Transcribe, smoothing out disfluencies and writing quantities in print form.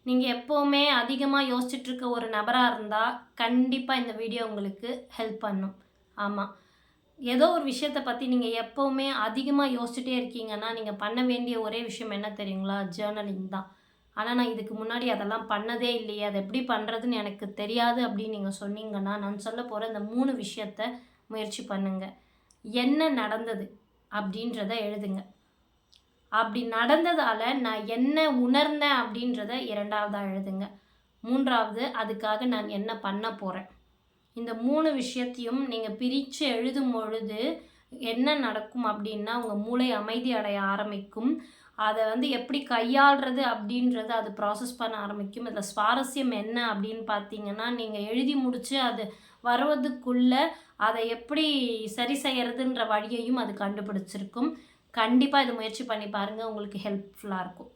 நீங்கள் எப்போவுமே அதிகமாக யோசிச்சுட்ருக்க ஒரு நபராக இருந்தால் கண்டிப்பாக இந்த வீடியோ உங்களுக்கு ஹெல்ப் பண்ணும். ஆமாம், ஏதோ ஒரு விஷயத்தை பற்றி நீங்கள் எப்போவுமே அதிகமாக யோசிச்சுட்டே இருக்கீங்கன்னா நீங்கள் பண்ண வேண்டிய ஒரே விஷயம் என்ன தெரியுங்களா? ஜேர்னலிங் தான். ஆனால் நான் இதுக்கு முன்னாடி அதெல்லாம் பண்ணதே இல்லையே, அதை எப்படி பண்ணுறதுன்னு எனக்கு தெரியாது அப்படின்னு நீங்கள் சொன்னீங்கன்னா, நான் சொல்ல போகிற இந்த 3 விஷயத்த முயற்சி பண்ணுங்கள். என்ன நடந்தது அப்படின்றத எழுதுங்க. அப்படி நடந்ததால் நான் என்ன உணர்ந்தேன் அப்படின்றத 2வதா எழுதுங்க. 3வது அதுக்காக நான் என்ன பண்ண போகிறேன். இந்த 3 விஷயத்தையும் நீங்கள் பிரித்து எழுதும் பொழுது என்ன நடக்கும் அப்படின்னா, உங்கள் மூளை அமைதி அடைய ஆரம்பிக்கும். அதை எப்படி கையாள்றது அப்படின்றத அது ப்ராசஸ் பண்ண ஆரம்பிக்கும். இதில் சுவாரஸ்யம் என்ன அப்படின்னு பார்த்தீங்கன்னா, நீங்கள் எழுதி முடித்து அது வருவதுக்குள்ள அதை எப்படி சரி செய்யறதுன்ற வழியையும் அது கண்டுபிடிச்சிருக்கும். கண்டிப்பாக இதை முயற்சி பண்ணி பாருங்கள். உங்களுக்கு ஹெல்ப்ஃபுல்லாக இருக்கும்.